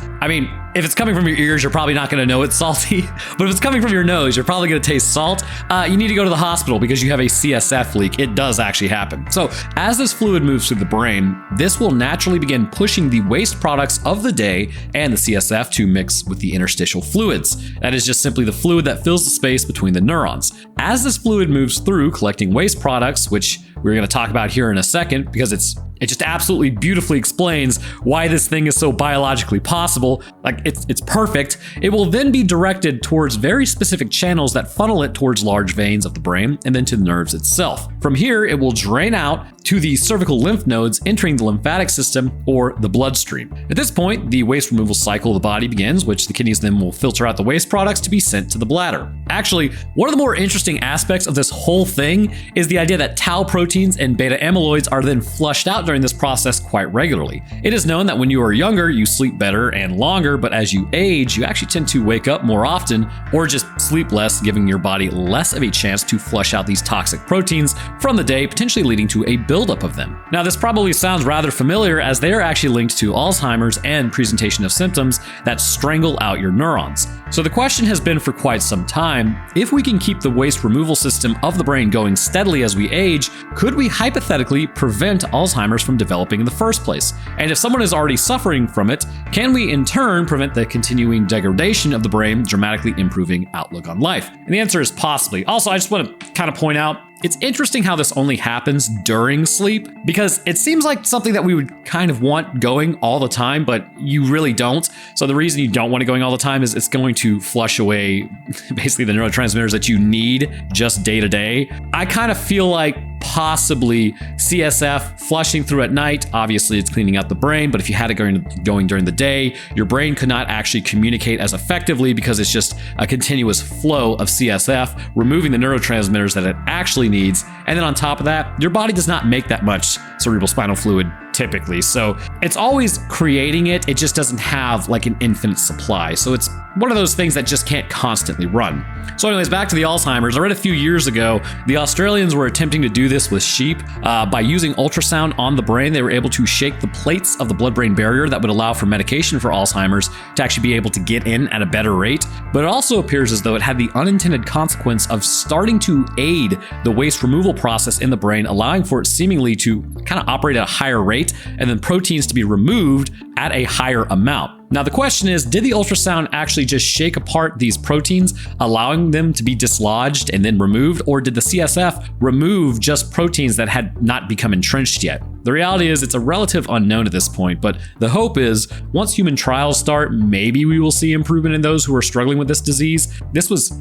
if it's coming from your ears, you're probably not going to know it's salty. But if it's coming from your nose, you're probably going to taste salt. You need to go to the hospital because you have a CSF leak. It does actually happen. So as this fluid moves through the brain, this will naturally begin pushing the waste products of the day and the CSF to mix with the interstitial fluids. That is just simply the fluid that fills the space between the neurons. As this fluid moves through, collecting waste products, which we're going to talk about here in a second because it just absolutely beautifully explains why this thing is so biologically possible. Like it's perfect. It will then be directed towards very specific channels that funnel it towards large veins of the brain and then to the nerves itself. From here, it will drain out to the cervical lymph nodes entering the lymphatic system or the bloodstream. At this point, the waste removal cycle of the body begins, which the kidneys then will filter out the waste products to be sent to the bladder. Actually, one of the more interesting aspects of this whole thing is the idea that tau proteins and beta amyloids are then flushed out during this process quite regularly. It is known that when you are younger, you sleep better and longer, but as you age, you actually tend to wake up more often or just sleep less, giving your body less of a chance to flush out these toxic proteins from the day, potentially leading to a buildup of them. Now, this probably sounds rather familiar as they are actually linked to Alzheimer's and presentation of symptoms that strangle out your neurons. So the question has been for quite some time, if we can keep the waste removal system of the brain going steadily as we age, could we hypothetically prevent Alzheimer's from developing in the first place? And if someone is already suffering from it, can we in turn prevent the continuing degradation of the brain, dramatically improving outlook on life? And the answer is possibly. Also, I just want to kind of point out, it's interesting how this only happens during sleep, because it seems like something that we would kind of want going all the time, but you really don't. So the reason you don't want it going all the time is it's going to flush away basically the neurotransmitters that you need just day to day. I kind of feel like possibly CSF flushing through at night, obviously it's cleaning out the brain, but if you had it going during the day, your brain could not actually communicate as effectively because it's just a continuous flow of CSF, removing the neurotransmitters that it actually needs. And then on top of that, your body does not make that much cerebrospinal fluid typically. So it's always creating it. It just doesn't have like an infinite supply. So it's one of those things that just can't constantly run. So anyways, back to the Alzheimer's. I read a few years ago, the Australians were attempting to do this with sheep. By using ultrasound on the brain, they were able to shake the plates of the blood-brain barrier that would allow for medication for Alzheimer's to actually be able to get in at a better rate. But it also appears as though it had the unintended consequence of starting to aid the waste removal process in the brain, allowing for it seemingly to kind of operate at a higher rate and then proteins to be removed at a higher amount. Now, the question is, did the ultrasound actually just shake apart these proteins, allowing them to be dislodged and then removed, or did the CSF remove just proteins that had not become entrenched yet? The reality is it's a relative unknown at this point, but the hope is once human trials start, maybe we will see improvement in those who are struggling with this disease. This was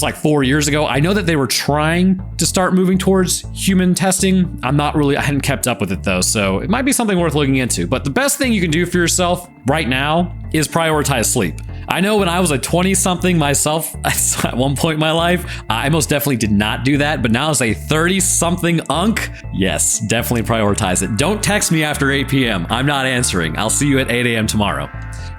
like 4 years ago. I know that they were trying to start moving towards human testing. I hadn't kept up with it though, so it might be something worth looking into. But the best thing you can do for yourself right now is prioritize sleep. I know when I was a 20-something myself, at one point in my life, I most definitely did not do that. But now as a 30-something unk, yes, definitely prioritize it. Don't text me after 8 p.m. I'm not answering. I'll see you at 8 a.m. tomorrow.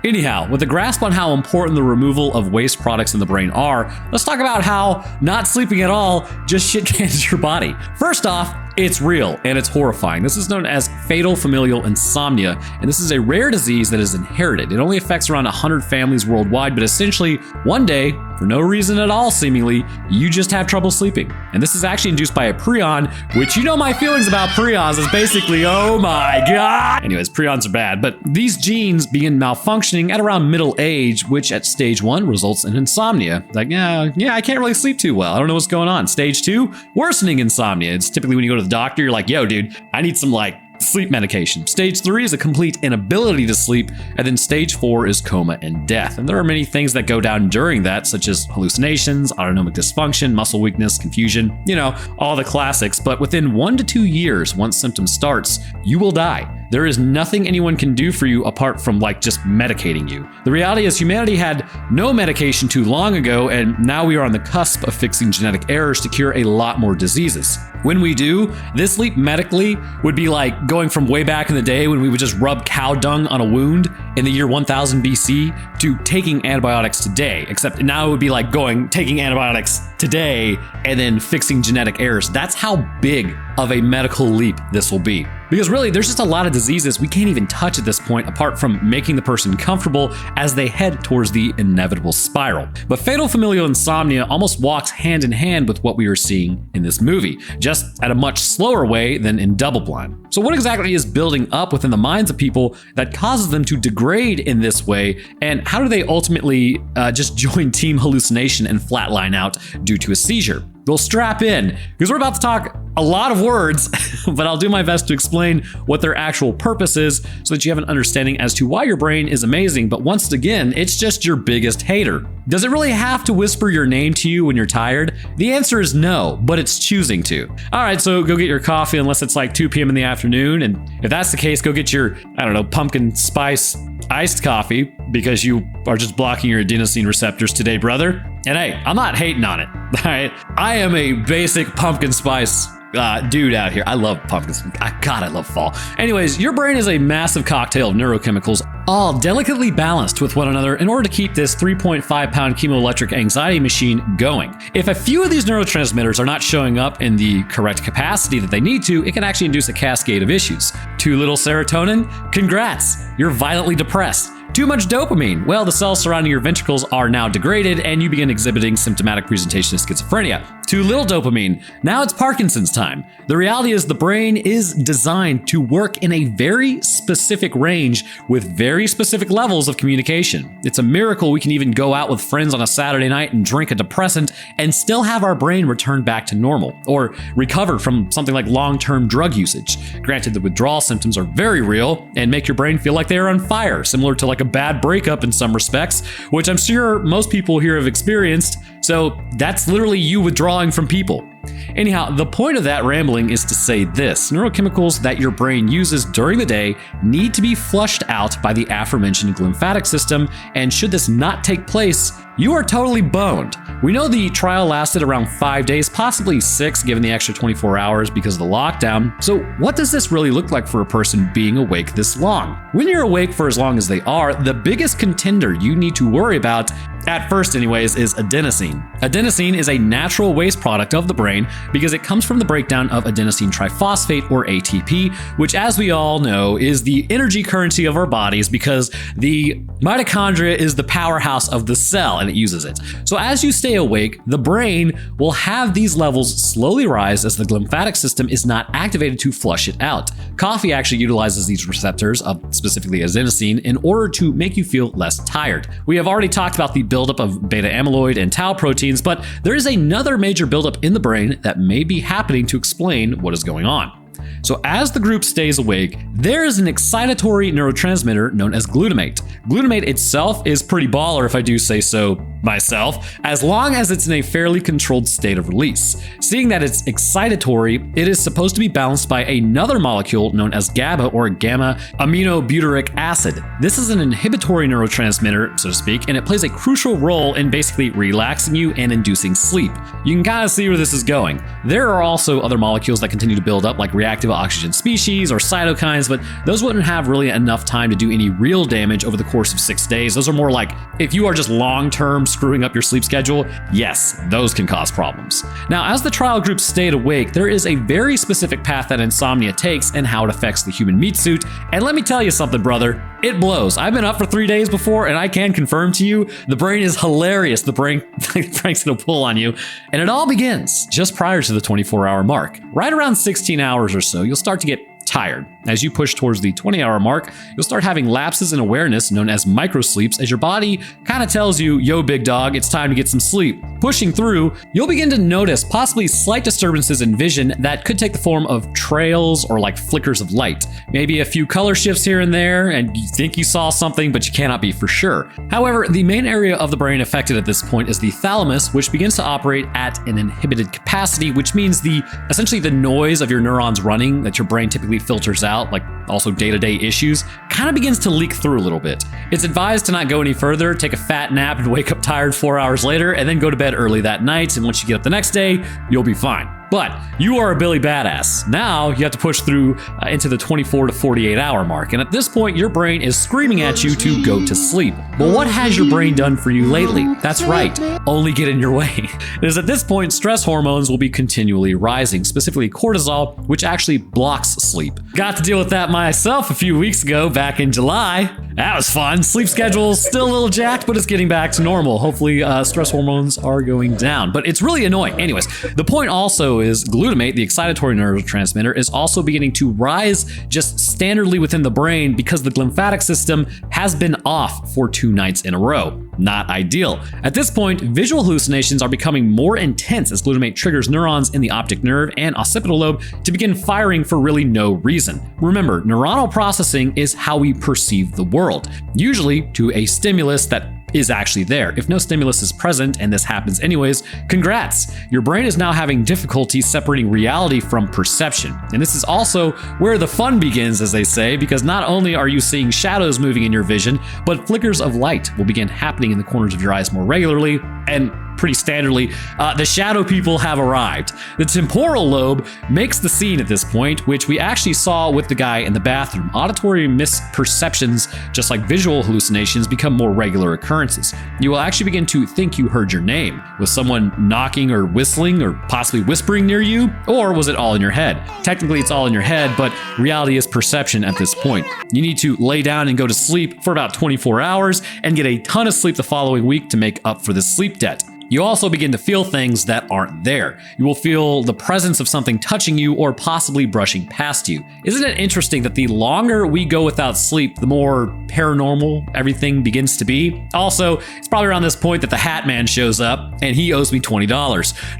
Anyhow, with a grasp on how important the removal of waste products in the brain are, let's talk about how not sleeping at all just shit cans your body. First off, it's real and it's horrifying. This is known as fatal familial insomnia, and this is a rare disease that is inherited. It only affects around 100 families worldwide, but essentially, one day, for no reason at all seemingly, you just have trouble sleeping. And this is actually induced by a prion, which you know my feelings about prions is basically, oh my god. Anyways, prions are bad, but these genes begin malfunctioning at around middle age, which at stage 1 results in insomnia. Like, yeah, I can't really sleep too well. I don't know what's going on. Stage 2, worsening insomnia. It's typically when you go to the doctor, you're like, yo, dude, I need some sleep medication. Stage 3 is a complete inability to sleep, and then stage 4 is coma and death. And there are many things that go down during that, such as hallucinations, autonomic dysfunction, muscle weakness, confusion, all the classics. But within 1 to 2 years, once symptoms starts, you will die. There is nothing anyone can do for you apart from just medicating you. The reality is humanity had no medication too long ago, and now we are on the cusp of fixing genetic errors to cure a lot more diseases. When we do, this leap medically would be like going from way back in the day when we would just rub cow dung on a wound in the year 1000 BC to taking antibiotics today, except now it would be like taking antibiotics today and then fixing genetic errors. That's how big of a medical leap this will be. Because really, there's just a lot of diseases we can't even touch at this point apart from making the person comfortable as they head towards the inevitable spiral. But fatal familial insomnia almost walks hand in hand with what we are seeing in this movie, just at a much slower way than in Double Blind. So what exactly is building up within the minds of people that causes them to degrade in this way, and how do they ultimately just join team hallucination and flatline out due to a seizure? Well, strap in, because we're about to talk a lot of words, but I'll do my best to explain what their actual purpose is so that you have an understanding as to why your brain is amazing, but once again, it's just your biggest hater. Does it really have to whisper your name to you when you're tired? The answer is no, but it's choosing to. All right, so go get your coffee unless it's 2 p.m. in the afternoon, and if that's the case, go get your, pumpkin spice iced coffee because you are just blocking your adenosine receptors today, brother. And hey, I'm not hating on it, all right? I am a basic pumpkin spice dude out here. I love pumpkins. God, I love fall. Anyways, your brain is a massive cocktail of neurochemicals, all delicately balanced with one another in order to keep this 3.5-pound chemoelectric anxiety machine going. If a few of these neurotransmitters are not showing up in the correct capacity that they need to, it can actually induce a cascade of issues. Too little serotonin? Congrats, you're violently depressed. Too much dopamine? Well, the cells surrounding your ventricles are now degraded and you begin exhibiting symptomatic presentation of schizophrenia. Too little dopamine? Now it's Parkinson's time. The reality is the brain is designed to work in a very specific range with very specific levels of communication. It's a miracle we can even go out with friends on a Saturday night and drink a depressant and still have our brain return back to normal or recover from something like long-term drug usage. Granted, the withdrawal symptoms are very real and make your brain feel like they are on fire, similar to a bad breakup in some respects, which I'm sure most people here have experienced. So that's literally you withdrawing from people. Anyhow, the point of that rambling is to say this: neurochemicals that your brain uses during the day need to be flushed out by the aforementioned glymphatic system, and should this not take place, you are totally boned. We know the trial lasted around 5 days, possibly 6, given the extra 24 hours because of the lockdown. So what does this really look like for a person being awake this long? When you're awake for as long as they are, the biggest contender you need to worry about at first anyways, is adenosine. Adenosine is a natural waste product of the brain because it comes from the breakdown of adenosine triphosphate, or ATP, which, as we all know, is the energy currency of our bodies because the mitochondria is the powerhouse of the cell and it uses it. So as you stay awake, the brain will have these levels slowly rise as the lymphatic system is not activated to flush it out. Coffee actually utilizes these receptors, specifically adenosine, in order to make you feel less tired. We have already talked about the buildup of beta amyloid and tau proteins, but there is another major buildup in the brain that may be happening to explain what is going on. So as the group stays awake, there is an excitatory neurotransmitter known as glutamate. Glutamate itself is pretty baller, if I do say so myself, as long as it's in a fairly controlled state of release. Seeing that it's excitatory, it is supposed to be balanced by another molecule known as GABA, or gamma aminobutyric acid. This is an inhibitory neurotransmitter, so to speak, and it plays a crucial role in basically relaxing you and inducing sleep. You can kind of see where this is going. There are also other molecules that continue to build up, like reactive oxygen species or cytokines, but those wouldn't have really enough time to do any real damage over the course of 6 days. Those are more like if you are just long-term screwing up your sleep schedule, yes, those can cause problems. Now, as the trial group stayed awake, there is a very specific path that insomnia takes and how it affects the human meat suit. And let me tell you something, brother, it blows. I've been up for 3 days before, and I can confirm to you, the brain is hilarious. The brain's gonna pull on you. And it all begins just prior to the 24-hour mark. Right around 16 hours or so, you'll start to get tired. As you push towards the 20-hour mark, you'll start having lapses in awareness known as microsleeps as your body kind of tells you, yo, big dog, it's time to get some sleep. Pushing through, you'll begin to notice possibly slight disturbances in vision that could take the form of trails or like flickers of light. Maybe a few color shifts here and there, and you think you saw something, but you cannot be for sure. However, the main area of the brain affected at this point is the thalamus, which begins to operate at an inhibited capacity, which means essentially the noise of your neurons running that your brain typically filters out, like also day-to-day issues, kind of begins to leak through a little bit. It's advised to not go any further, take a fat nap and wake up tired 4 hours later, and then go to bed early that night, and once you get up the next day, you'll be fine. But you are a Billy Badass. Now you have to push through into the 24 to 48 hour mark. And at this point, your brain is screaming at you to go to sleep. But what has your brain done for you lately? That's right, only get in your way. It is at this point, stress hormones will be continually rising, specifically cortisol, which actually blocks sleep. Got to deal with that myself a few weeks ago, back in July. That was fun. Sleep schedule's still a little jacked, but it's getting back to normal. Hopefully stress hormones are going down, but it's really annoying. Anyways, the point also is glutamate, the excitatory neurotransmitter, is also beginning to rise just standardly within the brain because the lymphatic system has been off for 2 nights in a row. Not ideal. At this point, visual hallucinations are becoming more intense as glutamate triggers neurons in the optic nerve and occipital lobe to begin firing for really no reason. Remember, neuronal processing is how we perceive the world, usually to a stimulus that is actually there. If no stimulus is present, and this happens anyways, congrats! Your brain is now having difficulty separating reality from perception. And this is also where the fun begins, as they say, because not only are you seeing shadows moving in your vision, but flickers of light will begin happening in the corners of your eyes more regularly, and pretty standardly, the shadow people have arrived. The temporal lobe makes the scene at this point, which we actually saw with the guy in the bathroom. Auditory misperceptions, just like visual hallucinations, become more regular occurrences. You will actually begin to think you heard your name. Was someone knocking or whistling or possibly whispering near you? Or was it all in your head? Technically, it's all in your head, but reality is perception at this point. You need to lay down and go to sleep for about 24 hours and get a ton of sleep the following week to make up for the sleep debt. You also begin to feel things that aren't there. You will feel the presence of something touching you or possibly brushing past you. Isn't it interesting that the longer we go without sleep, the more paranormal everything begins to be? Also, it's probably around this point that the Hat Man shows up and he owes me $20.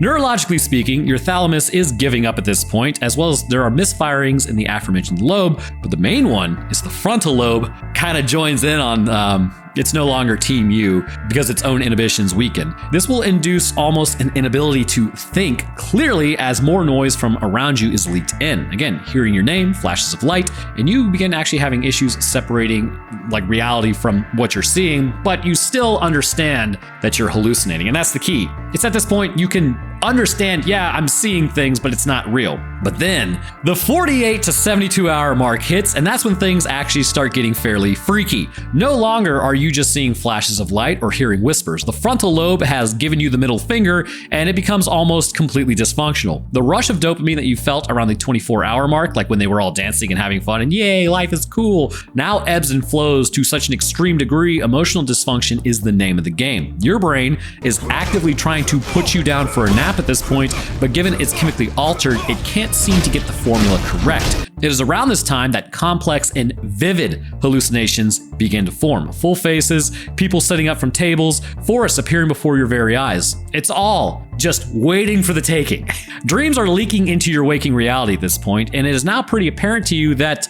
Neurologically speaking, your thalamus is giving up at this point, as well as there are misfirings in the aforementioned lobe, but the main one is the frontal lobe kind of joins in on it's no longer Team You because its own inhibitions weaken. This will induce almost an inability to think clearly as more noise from around you is leaked in. Again, hearing your name, flashes of light, and you begin actually having issues separating like reality from what you're seeing, but you still understand that you're hallucinating. And that's the key. It's at this point you can understand, yeah, I'm seeing things, but it's not real. But then the 48 to 72 hour mark hits, and that's when things actually start getting fairly freaky. No longer are you just seeing flashes of light or hearing whispers. The frontal lobe has given you the middle finger, and it becomes almost completely dysfunctional. The rush of dopamine that you felt around the 24-hour mark, like when they were all dancing and having fun and yay, life is cool, now ebbs and flows to such an extreme degree. Emotional dysfunction is the name of the game. Your brain is actively trying to put you down for a nap at this point, but given it's chemically altered, it can't seem to get the formula correct. It is around this time that complex and vivid hallucinations begin to form. Full faces, people sitting up from tables, forests appearing before your very eyes. It's all just waiting for the taking. Dreams are leaking into your waking reality at this point, and it is now pretty apparent to you that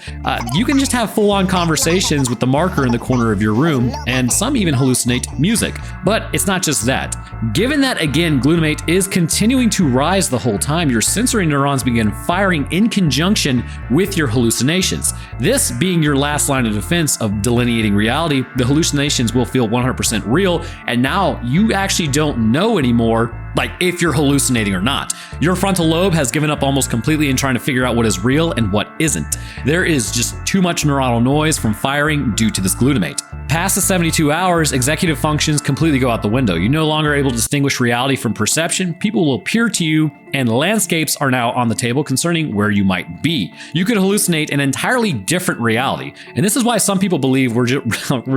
you can just have full-on conversations with the marker in the corner of your room, and some even hallucinate music. But it's not just that. Given that, again, glutamate is continuing to rise the whole time, your sensory neurons begin firing in conjunction with your hallucinations. This being your last line of defense of delineating reality, the hallucinations will feel 100% real, and now you actually don't know anymore like if you're hallucinating or not. Your frontal lobe has given up almost completely in trying to figure out what is real and what isn't. There is just too much neuronal noise from firing due to this glutamate. Past the 72 hours, executive functions completely go out the window. You're no longer able to distinguish reality from perception. People will appear to you, and landscapes are now on the table concerning where you might be. You could hallucinate an entirely different reality. And this is why some people believe we're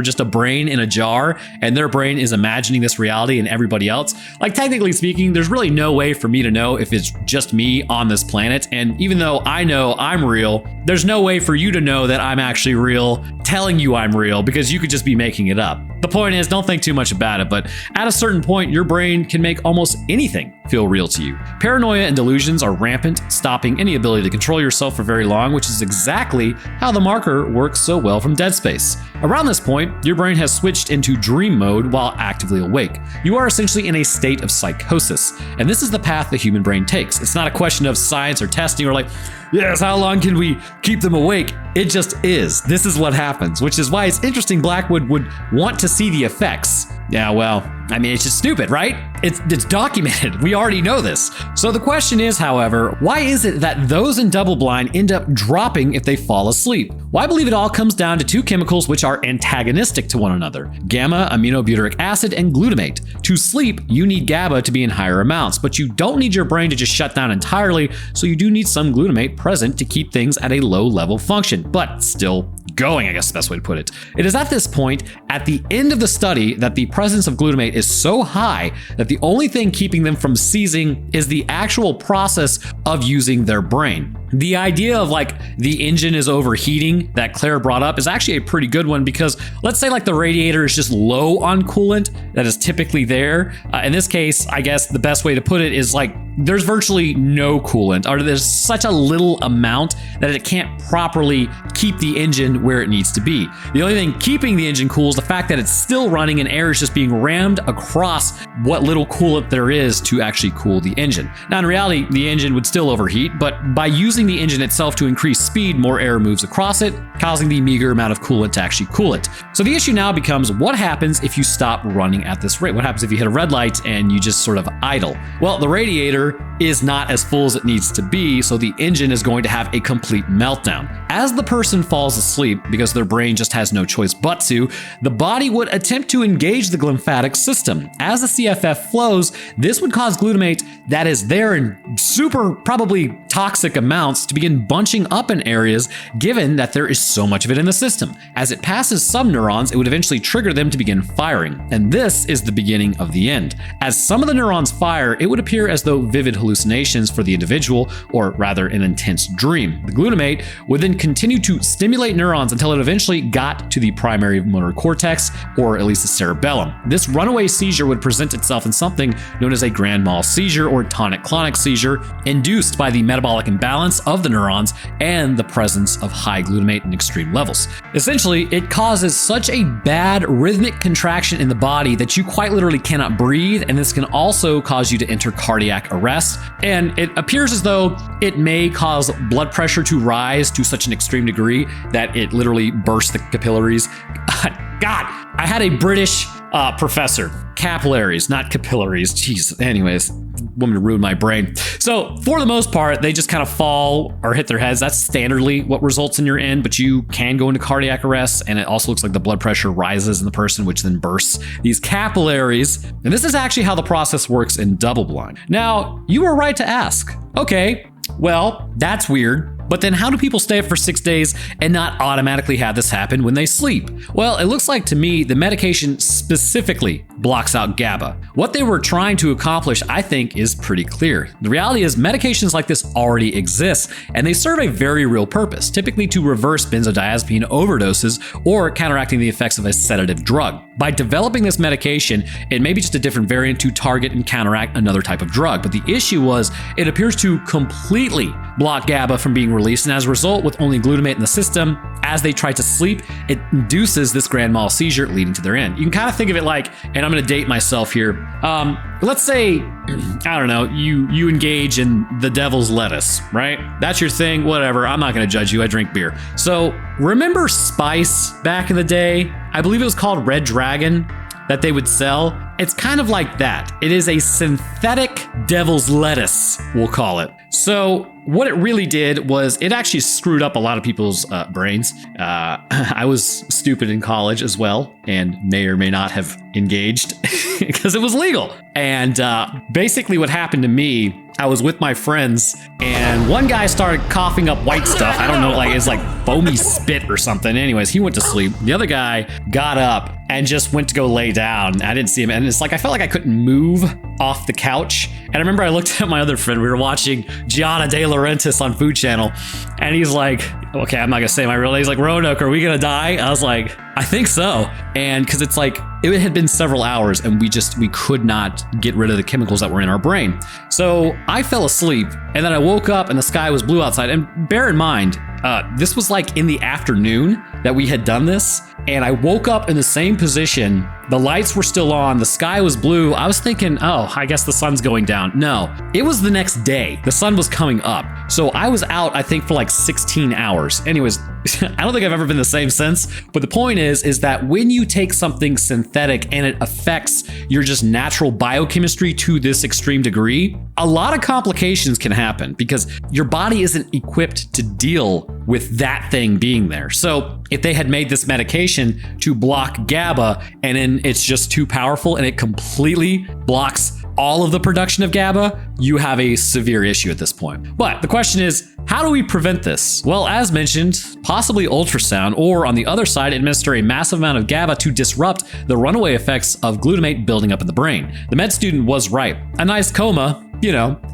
just a brain in a jar, and their brain is imagining this reality and everybody else. Like, technically speaking, there's really no way for me to know if it's just me on this planet. And even though I know I'm real, there's no way for you to know that I'm actually real, telling you I'm real, because you could just be making it up. The point is, don't think too much about it, but at a certain point, your brain can make almost anything feel real to you. Paranoia and delusions are rampant, stopping any ability to control yourself for very long, which is exactly how the marker works so well from Dead Space. Around this point, your brain has switched into dream mode while actively awake. You are essentially in a state of psychosis, and this is the path the human brain takes. It's not a question of science or testing or like, yes, how long can we keep them awake? It just is. This is what happens, which is why it's interesting Blackwood would want to see the effects. Yeah, well, I mean, it's just stupid, right? It's documented. We already know this. So the question is, however, why is it that those in double blind end up dropping if they fall asleep? Well, I believe it all comes down to two chemicals which are antagonistic to one another: gamma aminobutyric acid and glutamate. To sleep, you need GABA to be in higher amounts, but you don't need your brain to just shut down entirely, so you do need some glutamate present to keep things at a low level function, but still going, I guess the best way to put it. It is at this point, at the end of the study, that the presence of glutamate is so high that the only thing keeping them from seizing is the actual process of using their brain. The idea of like the engine is overheating that Claire brought up is actually a pretty good one, because let's say like the radiator is just low on coolant that is typically there. In this case, I guess the best way to put it is like there's virtually no coolant, or there's such a little amount that it can't properly keep the engine where it needs to be. The only thing keeping the engine cool is the fact that it's still running and air is just being rammed across what little coolant there is to actually cool the engine. Now, in reality, the engine would still overheat, but by using the engine itself to increase speed, more air moves across it, causing the meager amount of coolant to actually cool it. So the issue now becomes, what happens if you stop running at this rate? What happens if you hit a red light and you just sort of idle? Well, the radiator is not as full as it needs to be, so the engine is going to have a complete meltdown. As the person falls asleep, because their brain just has no choice but to, the body would attempt to engage the glymphatic system. As the CFF flows, this would cause glutamate that is there in super, probably toxic amounts to begin bunching up in areas, given that there is so much of it in the system. As it passes some neurons, it would eventually trigger them to begin firing. And this is the beginning of the end. As some of the neurons fire, it would appear as though vivid hallucinations for the individual, or rather an intense dream. The glutamate would then continue to stimulate neurons until it eventually got to the primary motor cortex, or at least the cerebellum. This runaway seizure would present itself in something known as a grand mal seizure or tonic-clonic seizure, induced by the metabolic imbalance of the neurons and the presence of high glutamate in extreme levels. Essentially, it causes such a bad rhythmic contraction in the body that you quite literally cannot breathe, and this can also cause you to enter cardiac arrest. And it appears as though it may cause blood pressure to rise to such an extreme degree that it literally bursts the capillaries. God, I had a British professor. Capillaries, not capillaries. Jeez. Anyways, want me to ruin my brain. So for the most part, they just kind of fall or hit their heads. That's standardly what results in your end, but you can go into cardiac arrest, and it also looks like the blood pressure rises in the person, which then bursts these capillaries. And this is actually how the process works in double blind. Now, you were right to ask. Okay, well, that's weird. But then how do people stay up for 6 days and not automatically have this happen when they sleep? Well, it looks like to me the medication specifically blocks out GABA. What they were trying to accomplish, I think, is pretty clear. The reality is medications like this already exist, and they serve a very real purpose, typically to reverse benzodiazepine overdoses or counteracting the effects of a sedative drug. By developing this medication, it may be just a different variant to target and counteract another type of drug. But the issue was it appears to completely block GABA from being released, and as a result, with only glutamate in the system, as they try to sleep, it induces this grand mal seizure, leading to their end. You can kind of think of it like, and I'm going to date myself here. Let's say, I don't know, you engage in the devil's lettuce, right? That's your thing, whatever. I'm not going to judge you. I drink beer. So remember Spice back in the day? I believe it was called Red Dragon that they would sell. It's kind of like that. It is a synthetic devil's lettuce, we'll call it. So what it really did was it actually screwed up a lot of people's brains. I was stupid in college as well, and may or may not have engaged because it was legal. And basically what happened to me, I was with my friends, and one guy started coughing up white stuff. I don't know, like it's like foamy spit or something. Anyways, he went to sleep. The other guy got up and just went to go lay down. I didn't see him, and it's like I felt like I couldn't move off the couch. And I remember I looked at my other friend. We were watching Gianna De Laurentiis on Food Channel, and he's like, okay, I'm not gonna say my real name. He's like, Roanoke, are we gonna die? I was like, I think so. And because it's like, it had been several hours and we could not get rid of the chemicals that were in our brain. So I fell asleep, and then I woke up and the sky was blue outside. And bear in mind, this was like in the afternoon that we had done this. And I woke up in the same position. The lights were still on. The sky was blue. I was thinking, oh, I guess the sun's going down. No, it was the next day. The sun was coming up. So I was out, I think, for like 16 hours. Anyways, I don't think I've ever been the same since. But the point is that when you take something synthetic and it affects your just natural biochemistry to this extreme degree, a lot of complications can happen because your body isn't equipped to deal with that thing being there. So if they had made this medication to block GABA and then it's just too powerful and it completely blocks all of the production of GABA, you have a severe issue at this point. But the question is, how do we prevent this? Well, as mentioned, possibly ultrasound, or on the other side, administer a massive amount of GABA to disrupt the runaway effects of glutamate building up in the brain. The med student was right. A nice coma,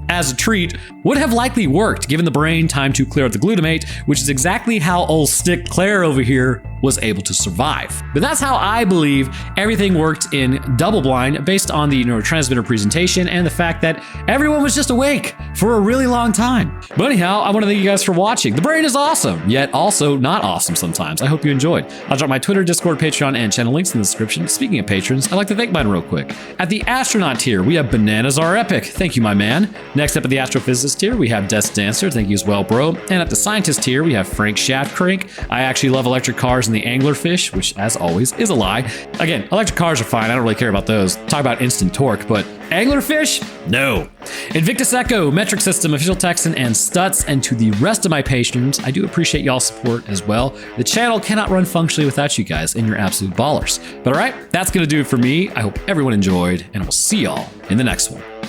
as a treat, would have likely worked given the brain time to clear out the glutamate, which is exactly how old stick Claire over here was able to survive. But that's how I believe everything worked in double blind based on the neurotransmitter presentation and the fact that everyone was just awake for a really long time. But anyhow, I want to thank you guys for watching. The brain is awesome, yet also not awesome sometimes. I hope you enjoyed. I'll drop my Twitter, Discord, Patreon, and channel links in the description. Speaking of patrons, I'd like to thank mine real quick. At the astronaut tier, we have Bananas Are Epic. Thank you, my man. Next up at the astrophysicist tier, we have Des Dancer. Thank you as well, bro. And at the scientist tier, we have Frank Shaftcrank. I actually love electric cars and the anglerfish, which as always is a lie. Again, electric cars are fine. I don't really care about those. Talk about instant torque, but anglerfish? No. Invictus Echo, Metric System, Official Texan, and Stutz. And to the rest of my patrons, I do appreciate y'all's support as well. The channel cannot run functionally without you guys, and you're absolute ballers. But all right, that's going to do it for me. I hope everyone enjoyed, and we'll see y'all in the next one.